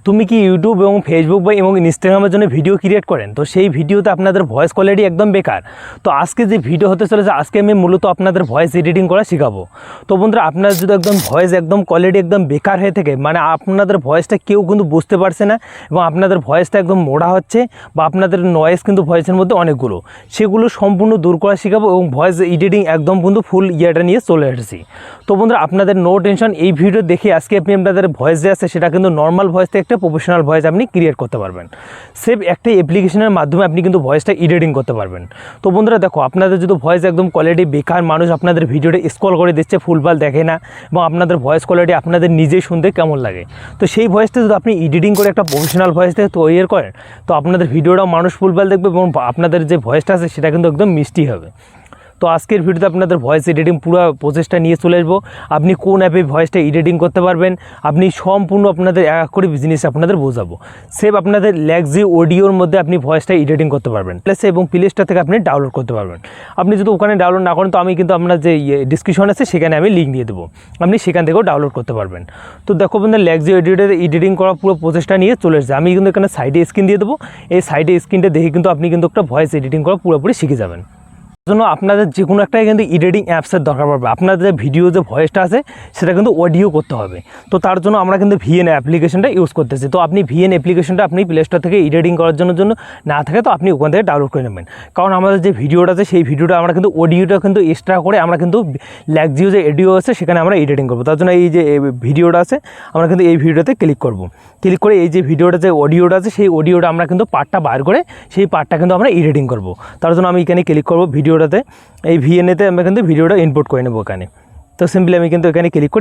তুমি কি ইউটিউব এবং ফেসবুক বা এবং ইনস্টাগ্রামের জন্য ভিডিও ক্রিয়েট করেন, তো সেই ভিডিওতে আপনাদের ভয়েস কোয়ালিটি একদম বেকার। তো আজকে যে ভিডিও হতে চলেছে, আজকে আমি মূলত আপনাদের ভয়েস এডিটিং করা শেখাবো। তো বন্ধুরা, আপনার যদি একদম ভয়েস একদম কোয়ালিটি একদম বেকার হয়ে থাকে, মানে আপনাদের ভয়েসটা কেউ কিন্তু বুঝতে পারছে না এবং আপনাদের ভয়েসটা একদম মোড়া হচ্ছে বা আপনাদের নয়েজ কিন্তু ভয়েসের মধ্যে অনেকগুলো, সেগুলো সম্পূর্ণ দূর করা শেখাবো এবং ভয়েস এডিটিং একদম কিন্তু ফুল ইয়েটা নিয়ে চলে এসেছি। তো বন্ধুরা, আপনাদের নো টেনশন, এই ভিডিও দেখে আজকে আপনি আপনাদের ভয়েস যে আছে সেটা কিন্তু নর্মাল ভয়েস থেকে একটা প্রফেশনাল ভয়েস আপনি ক্রিয়েট করতে পারবেন। সেভ একটা অ্যাপ্লিকেশনের মাধ্যমে আপনি কিন্তু ভয়েসটা এডিটিং করতে পারবেন। তো বন্ধুরা দেখো, আপনাদের যদি ভয়েস একদম কোয়ালিটি বেকার, মানুষ আপনাদের ভিডিওটা স্ক্রল করে দিচ্ছে, ফুলফাল দেখে না এবং আপনাদের ভয়েস কোয়ালিটি আপনাদের নিজেই শুনতে কেমন লাগে, তো সেই ভয়েসটা যদি আপনি এডিটিং করে একটা প্রফেশনাল ভয়েস থেকে তৈরি করেন, তো আপনাদের ভিডিওটাও মানুষ ফুলফাল দেখবে এবং আপনাদের যে ভয়েসটা আছে সেটা কিন্তু একদম মিষ্টি হবে। তো আজকের ভিডিওতে আপনাদের ভয়েস এডিটিং পুরো প্রসেসটা নিয়ে চলে আসবো। আপনি কোন অ্যাপে ভয়েসটা এডিটিং করতে পারবেন, আপনি সম্পূর্ণ আপনাদের এক করে বিজনেস আপনাদের বোঝাবো। সেভ আপনাদের ল্যাক্সি অডিওর মধ্যে আপনি ভয়েসটা এডিটিং করতে পারবেন প্লাস এবং প্লে স্টোর থেকে আপনি ডাউনলোড করতে পারবেন। আপনি যদি ওখানে ডাউনলোড না করেন, তো আমি কিন্তু আপনার যে ডিসক্রিপশন আছে সেখানে আমি লিঙ্ক দিয়ে দেবো, আপনি সেখান থেকেও ডাউনলোড করতে পারবেন। তো দেখো বন্ধুরা, ল্যাক্সি অডিওতে এডিটিং করা পুরো প্রসেসটা নিয়ে চলে এসেছে। আমি কিন্তু এখানে সাইডে স্ক্রিন দিয়ে দেবো, এই সাইডে স্ক্রিনটা দেখে কিন্তু আপনি কিন্তু একটা ভয়েস এডিটিং করা পুরোপুরি শিখে যাবেন। জন্য আপনাদের যে কোনো একটা কিন্তু এডিটিং অ্যাপসের দরকার পড়বে। আপনাদের ভিডিও যে ভয়েসটা আছে সেটা কিন্তু অডিও করতে হবে, তো তার জন্য আমরা কিন্তু ভিএন অ্যাপ্লিকেশনটা ইউজ করতেছি। তো আপনি ভিএন অ্যাপ্লিকেশনটা আপনি প্লে স্টোর থেকে এডিটিং করার জন্য না থাকে, তো আপনি ওখান থেকে ডাউনলোড করে নেবেন। কারণ আমাদের যে ভিডিওটা আছে সেই ভিডিওটা আমরা কিন্তু অডিওটা কিন্তু এক্সট্রা করে আমরা কিন্তু ল্যাক্সিও যে অডিও আছে সেখানে আমরা এডিটিং করবো। তার জন্য এই যে ভিডিওটা আছে আমরা কিন্তু এই ভিডিওতে ক্লিক করব, ক্লিক করে এই যে ভিডিওটা যে অডিওটা আছে সেই অডিওটা আমরা কিন্তু পার্টটা বার করে সেই পার্টটা কিন্তু আমরা এডিটিং করব। তার জন্য আমি এখানে ক্লিক করব ভিডিওটাতে, এই ভিএনএতে আমরা কিন্তু ভিডিওটা ইনপুট করে নেবো এখানে। তো সিম্পলি আমি কিন্তু এখানে ক্লিক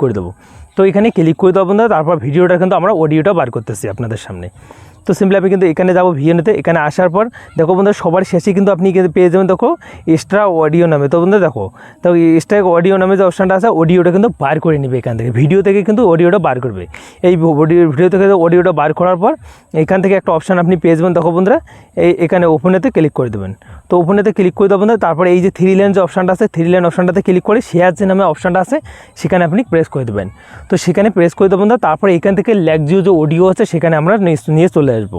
করে দেবো। তো এখানে ক্লিক করে দেবো না, তারপর ভিডিওটা কিন্তু আমরা অডিওটা বার করতেছি আপনাদের সামনে। তো সিম্পলি আমি কিন্তু এখানে যাবো ভিএনএতে, এখানে আসার পর দেখো বন্ধুরা, সবার শেষে কিন্তু আপনি পেয়ে যাবেন দেখো এক্সট্রা অডিও নামে। তো বন্ধুরা দেখো, তো এক্সট্রা অডিও নামে যে অপশানটা আছে, অডিওটা কিন্তু বার করে নেবে এখান থেকে, ভিডিও থেকে কিন্তু অডিওটা বার করবে। এই ভিডিও থেকে অডিওটা বার করার পর এখান থেকে একটা অপশান আপনি পেয়ে যাবেন দেখো বন্ধুরা, এখানে ওপেনেতে ক্লিক করে দেবেন। তো ওপেনেতে ক্লিক করে দেবেন, তারপরে এই যে 3 লাইন যে অপশানটা আছে, 3 লাইন অপশানটাতে ক্লিক করে শেয়ার যে নামে অপশানটা আছে সেখানে আপনি প্রেস করে দেবেন। তো সেখানে প্রেস করে দেবেন, তারপরে এখান থেকে ল্যাক্সিও যে অডিও আছে সেখানে আমরা নিয়ে চলে আসবো।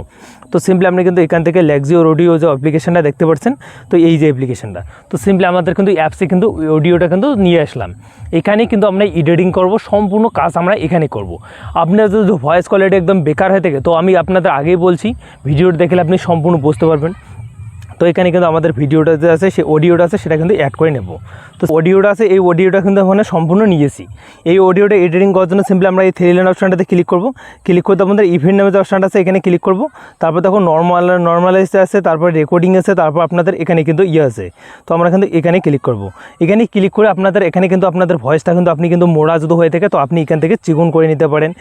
তো সিম্পলি আপনি কিন্তু এখান থেকে ল্যাক্সিও অডিও যে অ্যাপ্লিকেশনটা দেখতে পাচ্ছেন, তো এই যে অ্যাপ্লিকেশনটা, তো সিম্পলি আমাদের কিন্তু অ্যাপসে কিন্তু অডিওটা কিন্তু নিয়ে আসলাম। এখানেই কিন্তু আমরা এডিটিং করব, সম্পূর্ণ কাজ আমরা এখানে করব। আপনার যদি ভয়েস কোয়ালিটি একদম বেকার হয়ে থাকে, তো আমি আপনাদের আগেই বলছি, ভিডিওটা দেখলে আপনি সম্পূর্ণ বুঝতে পারবেন। তো এখানে কিন্তু আমাদের ভিডিওটা যে আছে সেই অডিওটা আছে সেটা কিন্তু অ্যাড করে নেব। তো অডিওটা আছে, এই অডিওটা কিন্তু ওখানে সম্পূর্ণ নিয়েছি। এই অডিওটা এডিটিং করার জন্য সিম্পলি আমরা এই 3 লাইন অপশানটাতে ক্লিক করব, ক্লিক করতে আমাদের ইভেন্ট নামে যে অপশানটা আছে এখানে ক্লিক করব। তারপর দেখো নর্মালাইজ আছে, তারপর রেকর্ডিং আছে, তারপর আপনাদের এখানে কিন্তু আছে। তো আমরা কিন্তু এখানে ক্লিক করব। এখানে ক্লিক করে আপনাদের এখানে কিন্তু আপনাদের ভয়েসটা কিন্তু আপনি কিন্তু মোড়া যদি হয়ে থাকে, তো আপনি এখান থেকে চিকন করে নিতে পারেন,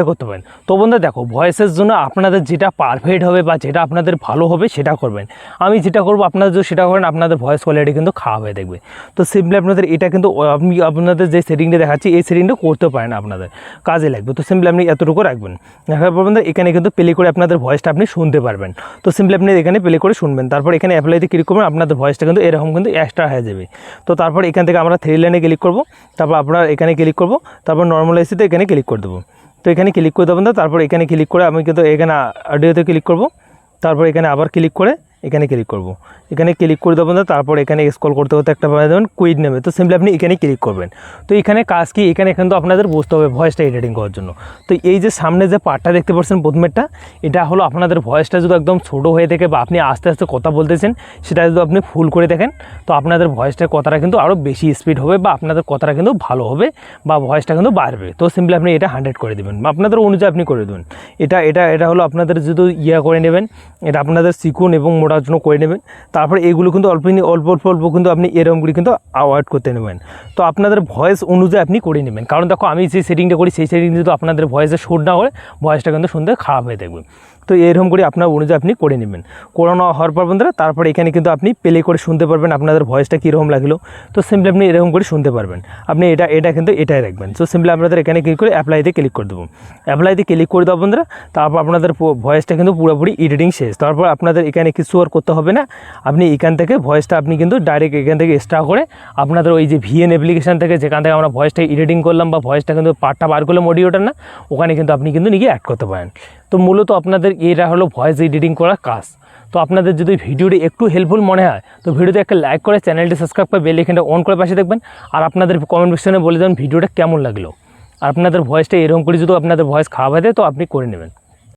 করতে পারেন। তো বন্ধুরা দেখো, ভয়েসের জন্য আপনাদের যেটা পারফেক্ট হবে বা যেটা আপনাদের ভালো হবে সেটা করবেন। আমি যেটা করবো, আপনারা যদি সেটা করেন আপনাদের ভয়েস কোয়ালিটি কিন্তু খারাপ হয়ে দেখবে। তো সিম্পলি আপনাদের এটা কিন্তু আপনি আপনাদের যে সেটিংটা দেখাচ্ছি এই সেটিংটা করতে পারেন, আপনাদের কাজে লাগবে। তো সিম্পলি আপনি এতটুকু রাখবেন, রাখার পর এখানে কিন্তু প্লে করে আপনাদের ভয়েসটা আপনি শুনতে পারবেন। তো সিম্পলি আপনি এখানে প্লে করে শুনবেন, তারপর এখানে অ্যাপ্লাইতে ক্লিক করবেন, আপনাদের ভয়েসটা কিন্তু এরকম কিন্তু এক্সট্রা হয়ে যাবে। তো তারপর এখান থেকে আমরা 3 লাইনে ক্লিক করবো, তারপর আপনার এখানে ক্লিক করবো, তারপর নর্মালাইজতে এখানে ক্লিক করে দেবো। তো এখানে ক্লিক করে দেবেন, তারপর এখানে ক্লিক করে আমি কিন্তু এখানে অডিওতে ক্লিক করব, তারপর এখানে আবার ক্লিক করে এখানে ক্লিক করব, এখানে ক্লিক করে দেবেন, তারপর এখানে স্ক্রল করতে একটা পাওয়া যাবেন কুইট নেবে। তো সিম্পলি আপনি এখানে ক্লিক করবেন। তো এখানে কাজ কি, এখানে কিন্তু আপনাদের বুঝতে হবে ভয়েসটা এডিটিং করার জন্য। তো এই যে সামনে যে পার্টটা দেখতে পাচ্ছেন প্রথমেরটা, এটা হলো আপনাদের ভয়েসটা যদি একদম ছোটো হয়ে থাকে বা আপনি আস্তে আস্তে কথা বলতেছেন, সেটা যদি আপনি ফুল করে দেখেন, তো আপনাদের ভয়েসটার কথাটা কিন্তু আরও বেশি স্পিড হবে বা আপনাদের কথাটা কিন্তু ভালো হবে বা ভয়েসটা কিন্তু বাড়বে। তো সিম্পলি আপনি এটা 100 করে দেবেন, আপনাদের অনুযায়ী আপনি করে দেবেন। এটা হলো আপনাদের যদি করে নেবেন, এটা আপনাদের চিকন এবং মোটার জন্য করে নেবেন। তারপরে এগুলো কিন্তু অল্প অল্প কিন্তু আপনি এরকমগুলি কিন্তু অ্যাভয়েড করতে নেবেন। তো আপনাদের ভয়েস অনুযায়ী আপনি করে নেবেন, কারণ দেখো আমি যে সেটিংটা করি সেই সেটিং যদি আপনাদের ভয়েসে শুট না করে ভয়েসটা কিন্তু শুনতে খারাপ হয়ে থাকবে। তো এরকম করে আপনার অনুযায়ী আপনি করে নেবেন। করানো হওয়ার পর বন্ধুরা তারপরে এখানে কিন্তু আপনি প্লে করে শুনতে পারবেন আপনাদের ভয়েসটা কীরকম লাগলো। তো সিম্পলি আপনি এরকম করে শুনতে পারবেন। আপনি এটা কিন্তু এটাই রাখবেন। সো সিম্পলি আপনাদের এখানে ক্লিক করে অ্যাপ্লাইতে ক্লিক করে দেবো। অ্যাপ্লাইতে ক্লিক করে দেবো বন্ধুরা। তারপর আপনাদের ভয়েসটা কিন্তু পুরোপুরি এডিটিং শেষ। তারপর আপনাদের এখানে কিছু আর করতে হবে না। আপনি এখান থেকে ভয়েসটা আপনি কিন্তু ডাইরেক্ট এখান থেকে এক্সট্রা করে আপনাদের ওই যে ভিএন অ্যাপ্লিকেশান থেকে যেখান থেকে আমরা ভয়েসটা এডিটিং করলাম বা ভয়েসটা কিন্তু পার্টটা বার করলাম অডিওটা না, ওখানে কিন্তু আপনি কিন্তু নিজে অ্যাড করতে পারেন। তো মূলত আপনাদের এটা হলো ভয়েস এডিটিং করার কাজ। তো আপনাদের যদি ভিডিওটি একটু হেল্পফুল মনে হয় তো ভিডিওতে একটা লাইক করে চ্যানেলটি সাবস্ক্রাইব করে বেল আইকনটা অন করে পাশে দেখবেন। আর আপনাদের কমেন্ট সেকশনে বলে দেবেন ভিডিওটা কেমন লাগলো। আর আপনাদের ভয়েসটা এরকম করে যদি আপনাদের ভয়েস খারাপ হয় তো আপনি করে নেবেন।